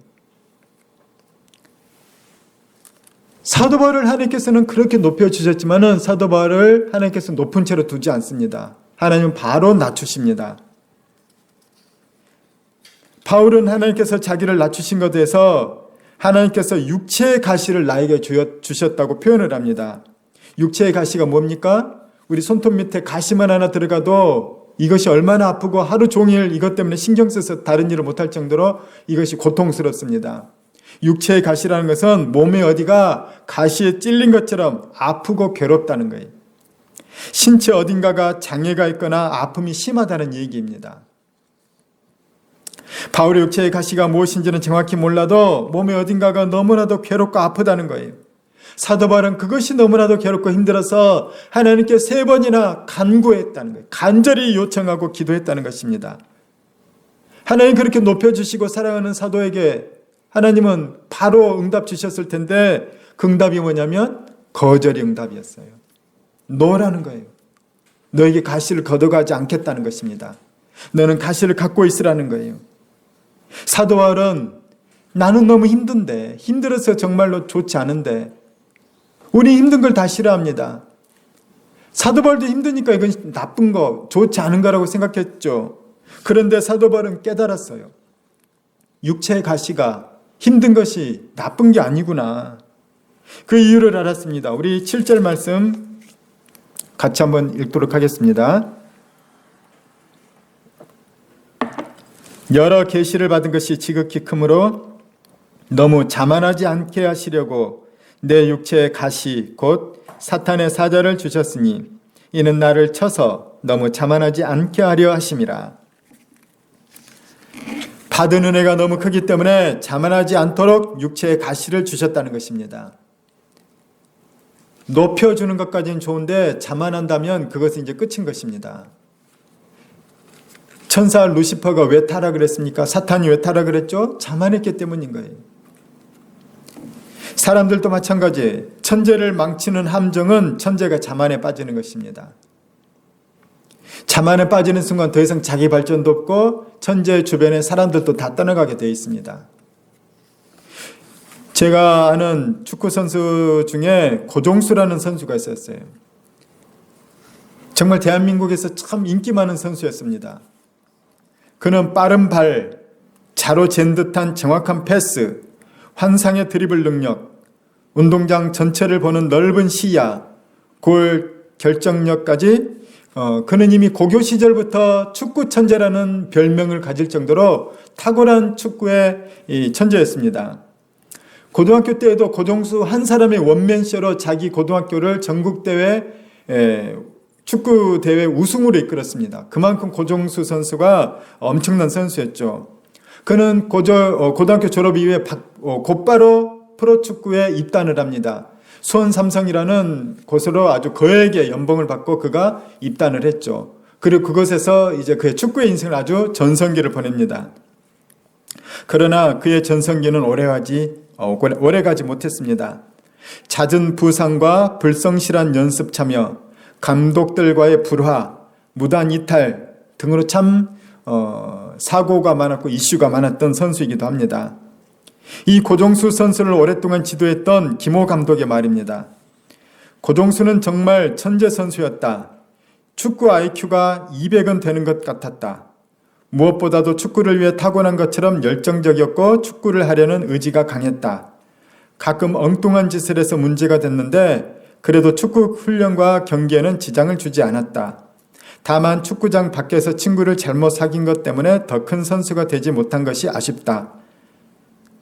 사도 바울을 하나님께서는 그렇게 높여주셨지만은 사도 바울을 하나님께서 높은 채로 두지 않습니다. 하나님은 바로 낮추십니다. 바울은 하나님께서 자기를 낮추신 것에 대해서 하나님께서 육체의 가시를 나에게 주셨다고 표현을 합니다. 육체의 가시가 뭡니까? 우리 손톱 밑에 가시만 하나 들어가도 이것이 얼마나 아프고 하루 종일 이것 때문에 신경 써서 다른 일을 못할 정도로 이것이 고통스럽습니다. 육체의 가시라는 것은 몸의 어디가 가시에 찔린 것처럼 아프고 괴롭다는 거예요. 신체 어딘가가 장애가 있거나 아픔이 심하다는 얘기입니다. 바울의 육체의 가시가 무엇인지는 정확히 몰라도 몸의 어딘가가 너무나도 괴롭고 아프다는 거예요. 사도 바울은 그것이 너무나도 괴롭고 힘들어서 하나님께 3번이나 간구했다는 거예요. 간절히 요청하고 기도했다는 것입니다. 하나님 그렇게 높여주시고 사랑하는 사도에게 하나님은 바로 응답 주셨을 텐데 그 응답이 뭐냐면 거절의 응답이었어요. 노라는 거예요. 너에게 가시를 걷어가지 않겠다는 것입니다. 너는 가시를 갖고 있으라는 거예요. 사도 바울은 나는 너무 힘든데 힘들어서 정말로 좋지 않은데 우리 힘든 걸 다 싫어합니다. 사도 바울도 힘드니까 이건 나쁜 거 좋지 않은 거라고 생각했죠. 그런데 사도 바울은 깨달았어요. 육체의 가시가 힘든 것이 나쁜 게 아니구나. 그 이유를 알았습니다. 우리 7절 말씀 같이 한번 읽도록 하겠습니다. 여러 계시를 받은 것이 지극히 크므로 너무 자만하지 않게 하시려고 내 육체의 가시 곧 사탄의 사자를 주셨으니 이는 나를 쳐서 너무 자만하지 않게 하려 하심이라. 받은 은혜가 너무 크기 때문에 자만하지 않도록 육체의 가시를 주셨다는 것입니다. 높여주는 것까지는 좋은데 자만한다면 그것은 이제 끝인 것입니다. 천사 루시퍼가 왜 타락을 했습니까? 사탄이 왜 타락을 했죠? 자만했기 때문인 거예요. 사람들도 마찬가지. 천재를 망치는 함정은 천재가 자만에 빠지는 것입니다. 자만에 빠지는 순간 더 이상 자기 발전도 없고 천재 주변의 사람들도 다 떠나가게 되어 있습니다. 제가 아는 축구 선수 중에 고종수라는 선수가 있었어요. 정말 대한민국에서 참 인기 많은 선수였습니다. 그는 빠른 발, 자로 잰 듯한 정확한 패스, 환상의 드리블 능력, 운동장 전체를 보는 넓은 시야, 골 결정력까지 그는 이미 고교 시절부터 축구 천재라는 별명을 가질 정도로 탁월한 축구의 천재였습니다. 고등학교 때에도 고종수 한 사람의 원맨쇼로 자기 고등학교를 전국대회 축구대회 우승으로 이끌었습니다. 그만큼 고종수 선수가 엄청난 선수였죠. 그는 고등학교 졸업 이후에 곧바로 프로축구에 입단을 합니다. 수원 삼성이라는 곳으로 아주 거액의 연봉을 받고 그가 입단을 했죠. 그리고 그곳에서 이제 그의 축구의 인생을 아주 전성기를 보냅니다. 그러나 그의 전성기는 오래가지 못했습니다. 잦은 부상과 불성실한 연습 참여, 감독들과의 불화, 무단 이탈 등으로 참 사고가 많았고 이슈가 많았던 선수이기도 합니다. 이 고종수 선수를 오랫동안 지도했던 김호 감독의 말입니다. 고종수는 정말 천재 선수였다. 축구 IQ가 200은 되는 것 같았다. 무엇보다도 축구를 위해 타고난 것처럼 열정적이었고 축구를 하려는 의지가 강했다. 가끔 엉뚱한 짓을 해서 문제가 됐는데 그래도 축구 훈련과 경기에는 지장을 주지 않았다. 다만 축구장 밖에서 친구를 잘못 사귄 것 때문에 더 큰 선수가 되지 못한 것이 아쉽다.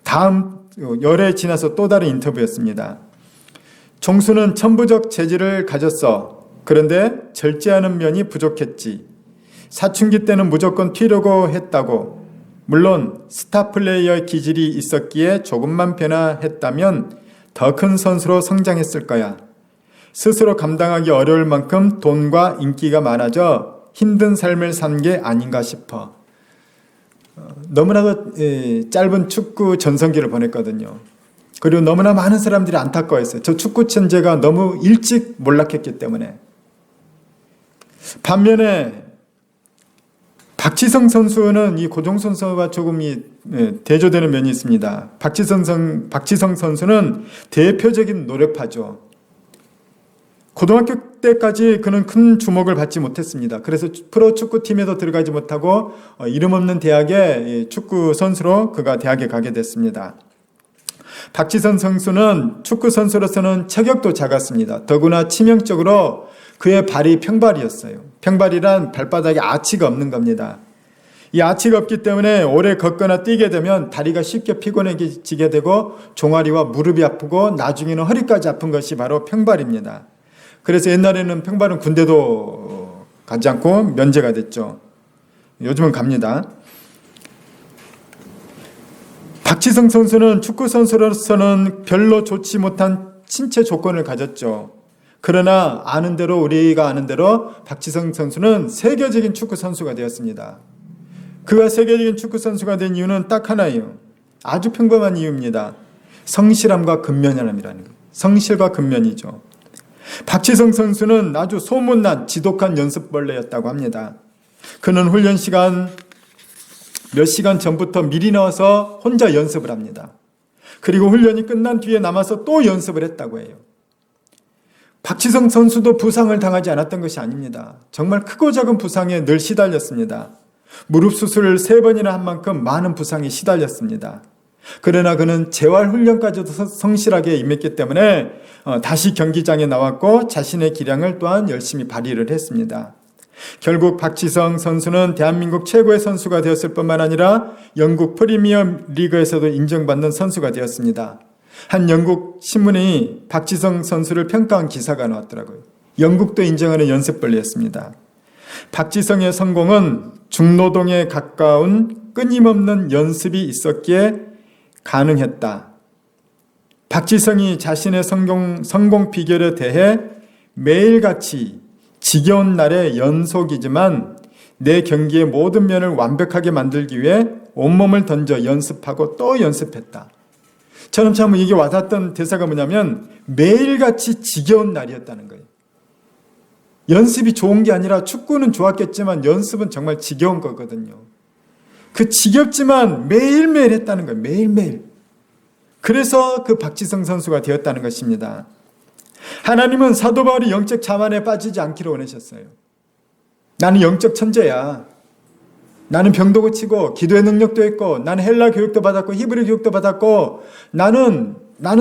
다음 열에 지나서 또 다른 인터뷰였습니다. 종수는 천부적 재질을 가졌어. 그런데 절제하는 면이 부족했지. 사춘기 때는 무조건 튀려고 했다고. 물론 스타 플레이어의 기질이 있었기에 조금만 변화했다면 더 큰 선수로 성장했을 거야. 스스로 감당하기 어려울 만큼 돈과 인기가 많아져 힘든 삶을 산 게 아닌가 싶어. 너무나도 짧은 축구 전성기를 보냈거든요. 그리고 너무나 많은 사람들이 안타까워했어요. 저 축구 천재가 너무 일찍 몰락했기 때문에. 반면에 박지성 선수는 이 고종수 선수와 조금 대조되는 면이 있습니다. 박지성 선수는 대표적인 노력파죠. 고등학교 때까지 그는 큰 주목을 받지 못했습니다. 그래서 프로축구팀에도 들어가지 못하고 이름 없는 대학의 축구 선수로 그가 대학에 가게 됐습니다. 박지성 선수는 축구 선수로서는 체격도 작았습니다. 더구나 치명적으로 그의 발이 평발이었어요. 평발이란 발바닥에 아치가 없는 겁니다. 이 아치가 없기 때문에 오래 걷거나 뛰게 되면 다리가 쉽게 피곤해지게 되고 종아리와 무릎이 아프고 나중에는 허리까지 아픈 것이 바로 평발입니다. 그래서 옛날에는 평발은 군대도 가지 않고 면제가 됐죠. 요즘은 갑니다. 박지성 선수는 축구 선수로서는 별로 좋지 못한 신체 조건을 가졌죠. 그러나 우리가 아는 대로 박지성 선수는 세계적인 축구 선수가 되었습니다. 그가 세계적인 축구 선수가 된 이유는 딱 하나예요. 아주 평범한 이유입니다. 성실함과 근면함이라는 거예요. 성실과 근면이죠. 박지성 선수는 아주 소문난 지독한 연습벌레였다고 합니다. 그는 훈련 시간 몇 시간 전부터 미리 나와서 혼자 연습을 합니다. 그리고 훈련이 끝난 뒤에 남아서 또 연습을 했다고 해요. 박지성 선수도 부상을 당하지 않았던 것이 아닙니다. 정말 크고 작은 부상에 늘 시달렸습니다. 무릎 수술을 3번이나 한 만큼 많은 부상에 시달렸습니다. 그러나 그는 재활훈련까지도 성실하게 임했기 때문에 다시 경기장에 나왔고 자신의 기량을 또한 열심히 발휘를 했습니다. 결국 박지성 선수는 대한민국 최고의 선수가 되었을 뿐만 아니라 영국 프리미어 리그에서도 인정받는 선수가 되었습니다. 한 영국 신문이 박지성 선수를 평가한 기사가 나왔더라고요. 영국도 인정하는 연습벌레였습니다. 박지성의 성공은 중노동에 가까운 끊임없는 연습이 있었기에 가능했다. 박지성이 자신의 성공 비결에 대해 매일같이 지겨운 날의 연속이지만 내 경기의 모든 면을 완벽하게 만들기 위해 온몸을 던져 연습하고 또 연습했다. 저는 참 이게 와닿았던 대사가 뭐냐면 매일같이 지겨운 날이었다는 거예요. 연습이 좋은 게 아니라 축구는 좋았겠지만 연습은 정말 지겨운 거거든요. 그 지겹지만 매일매일 했다는 거예요. 매일매일. 그래서 그 박지성 선수가 되었다는 것입니다. 하나님은 사도 바울이 영적 자만에 빠지지 않기를 원하셨어요. 나는 영적 천재야. 나는 병도 고치고 기도의 능력도 있고 나는 헬라 교육도 받았고 히브리 교육도 받았고 나는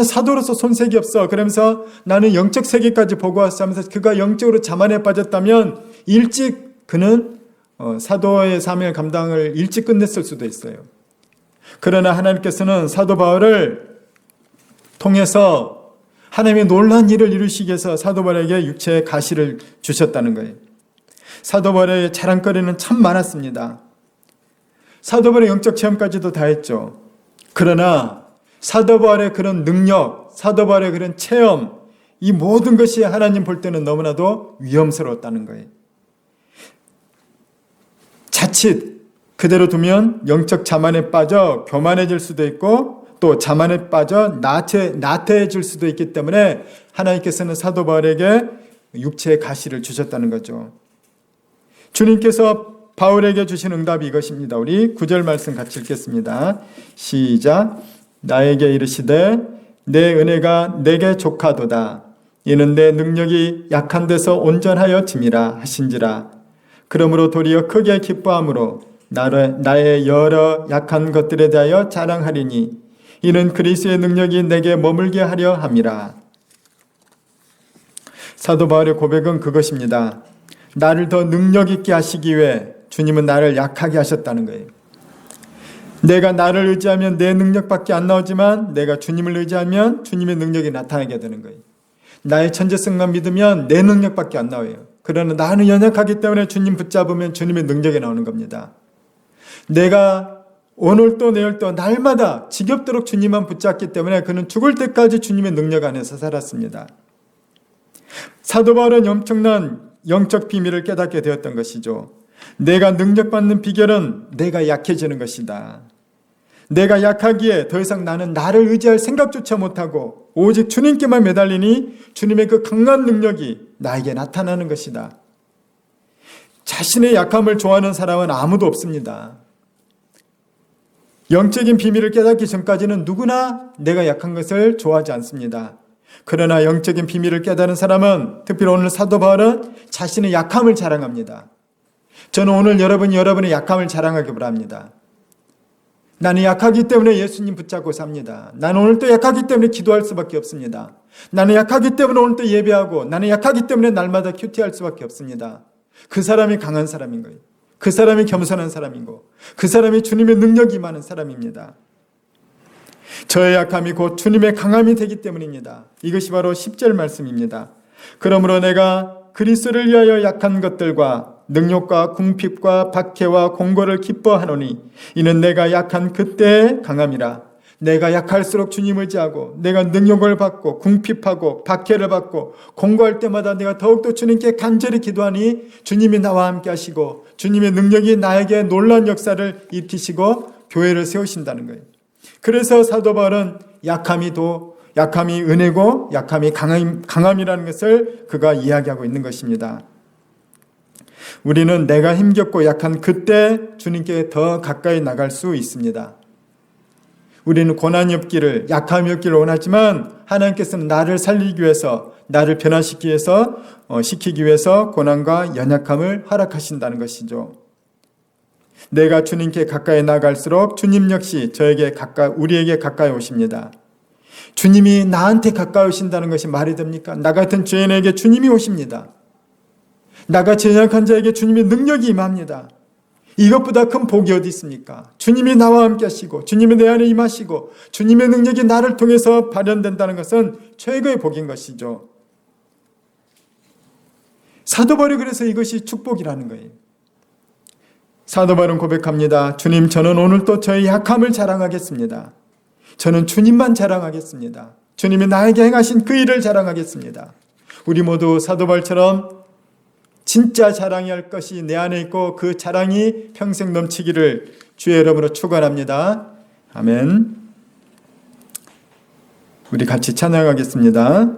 사도로서 손색이 없어. 그러면서 나는 영적 세계까지 보고 왔어 하면서 그가 영적으로 자만에 빠졌다면 일찍 그는 사도의 사명의 감당을 일찍 끝냈을 수도 있어요. 그러나 하나님께서는 사도 바울을 통해서 하나님의 놀라운 일을 이루시기 위해서 사도 바울에게 육체의 가시를 주셨다는 거예요. 사도 바울의 자랑거리는 참 많았습니다. 사도 바울의 영적 체험까지도 다 했죠. 그러나 사도 바울의 그런 능력, 사도 바울의 그런 체험, 이 모든 것이 하나님 볼 때는 너무나도 위험스러웠다는 거예요. 자칫 그대로 두면 영적 자만에 빠져 교만해질 수도 있고 또 자만에 빠져 나태해질 수도 있기 때문에 하나님께서는 사도 바울에게 육체의 가시를 주셨다는 거죠. 주님께서 바울에게 주신 응답이 이것입니다. 우리 9절 말씀 같이 읽겠습니다. 시작. 나에게 이르시되 내 은혜가 내게 족하도다. 이는 내 능력이 약한 데서 온전하여 짐이라 하신지라. 그러므로 도리어 크게 기뻐함으로 나의 여러 약한 것들에 대하여 자랑하리니 이는 그리스도의 능력이 내게 머물게 하려 함이라. 사도 바울의 고백은 그것입니다. 나를 더 능력 있게 하시기 위해 주님은 나를 약하게 하셨다는 거예요. 내가 나를 의지하면 내 능력밖에 안 나오지만 내가 주님을 의지하면 주님의 능력이 나타나게 되는 거예요. 나의 천재성만 믿으면 내 능력밖에 안 나와요. 그러나 나는 연약하기 때문에 주님 붙잡으면 주님의 능력이 나오는 겁니다. 내가 오늘도 내일도 날마다 지겹도록 주님만 붙잡기 때문에 그는 죽을 때까지 주님의 능력 안에서 살았습니다. 사도 바울은 엄청난 영적 비밀을 깨닫게 되었던 것이죠. 내가 능력받는 비결은 내가 약해지는 것이다. 내가 약하기에 더 이상 나는 나를 의지할 생각조차 못하고 오직 주님께만 매달리니 주님의 그 강한 능력이 나에게 나타나는 것이다. 자신의 약함을 좋아하는 사람은 아무도 없습니다. 영적인 비밀을 깨닫기 전까지는 누구나 내가 약한 것을 좋아하지 않습니다. 그러나 영적인 비밀을 깨달은 사람은 특별히 오늘 사도 바울은 자신의 약함을 자랑합니다. 저는 오늘 여러분의 약함을 자랑하기 바랍니다. 나는 약하기 때문에 예수님 붙잡고 삽니다. 나는 오늘 또 약하기 때문에 기도할 수밖에 없습니다. 나는 약하기 때문에 오늘 또 예배하고 나는 약하기 때문에 날마다 큐티할 수밖에 없습니다. 그 사람이 강한 사람인 거예요. 그 사람이 겸손한 사람이고 그 사람이 주님의 능력이 많은 사람입니다. 저의 약함이 곧 주님의 강함이 되기 때문입니다. 이것이 바로 10절 말씀입니다. 그러므로 내가 그리스도를 위하여 약한 것들과 능욕과 궁핍과 박해와 공고를 기뻐하노니 이는 내가 약한 그때의 강함이라. 내가 약할수록 주님 의지하고 내가 능욕을 받고 궁핍하고 박해를 받고 공고할 때마다 내가 더욱더 주님께 간절히 기도하니 주님이 나와 함께 하시고 주님의 능력이 나에게 놀라운 역사를 일으키시고 교회를 세우신다는 거예요. 그래서 사도 바울은 약함이 은혜고 약함이 강함이라는 것을 그가 이야기하고 있는 것입니다. 우리는 내가 힘겹고 약한 그때 주님께 더 가까이 나갈 수 있습니다. 우리는 고난이 없기를, 약함이 없기를 원하지만 하나님께서는 나를 살리기 위해서, 나를 변화시키기 위해서 고난과 연약함을 허락하신다는 것이죠. 내가 주님께 가까이 나갈수록 주님 역시 우리에게 가까이 오십니다. 주님이 나한테 가까이 오신다는 것이 말이 됩니까? 나 같은 죄인에게 주님이 오십니다. 나같이 연약한 자에게 주님의 능력이 임합니다. 이것보다 큰 복이 어디 있습니까? 주님이 나와 함께 하시고 주님이 내 안에 임하시고 주님의 능력이 나를 통해서 발현된다는 것은 최고의 복인 것이죠. 사도 바울이 그래서 이것이 축복이라는 거예요. 사도 바울은 고백합니다. 주님, 저는 오늘 또 저의 약함을 자랑하겠습니다. 저는 주님만 자랑하겠습니다. 주님이 나에게 행하신 그 일을 자랑하겠습니다. 우리 모두 사도 바울처럼 진짜 자랑해야 할 것이 내 안에 있고 그 자랑이 평생 넘치기를 주의 이름으로 축원합니다. 아멘. 우리 같이 찬양하겠습니다.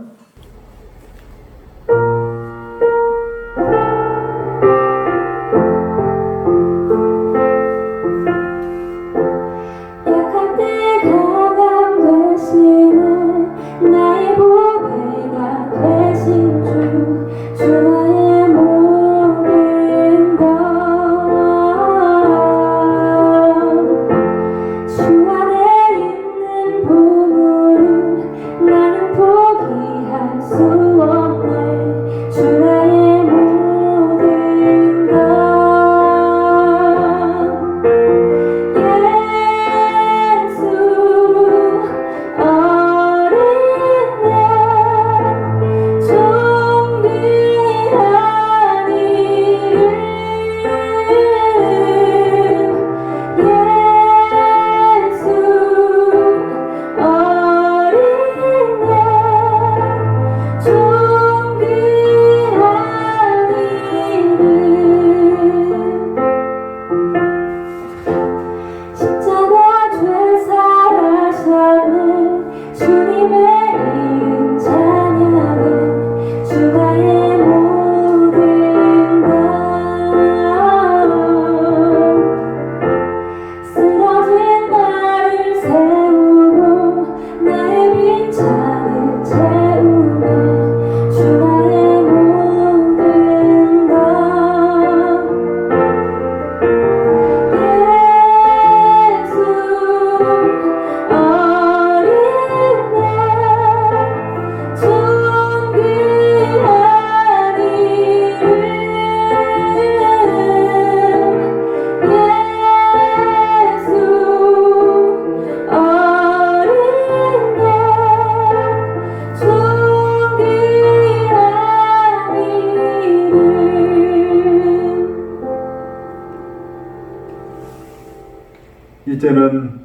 이제는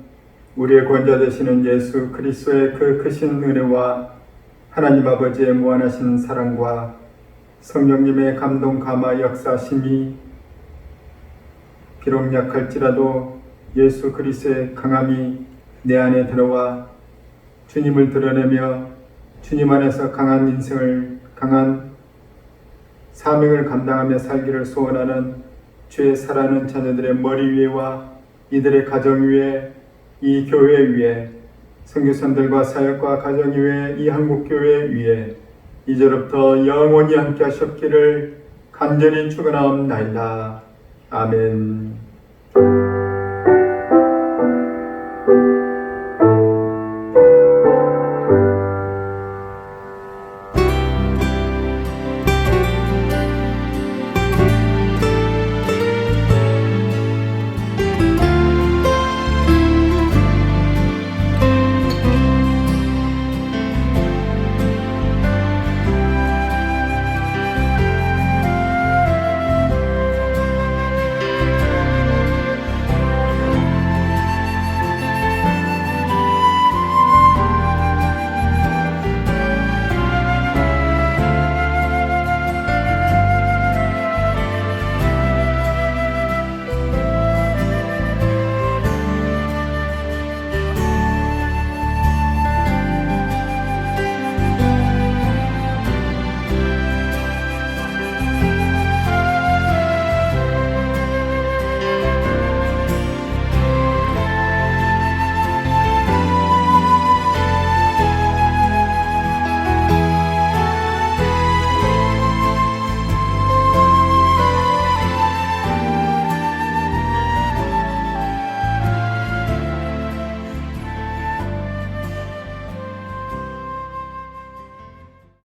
우리의 권자 되시는 예수 그리스도의 그 크신 은혜와 하나님 아버지의 무한하신 사랑과 성령님의 감동 감화 역사심이 비록 약할지라도 예수 그리스도의 강함이 내 안에 들어와 주님을 드러내며 주님 안에서 강한 인생을, 강한 사명을 감당하며 살기를 소원하는 주의 사랑하는 자녀들의 머리 위에와 이들의 가정 위에, 이 교회 위에, 선교사들과 사역과 가정 위에, 이 한국교회 위에 이제부터 영원히 함께 하셨기를 간절히 축원하옵나이다. 아멘.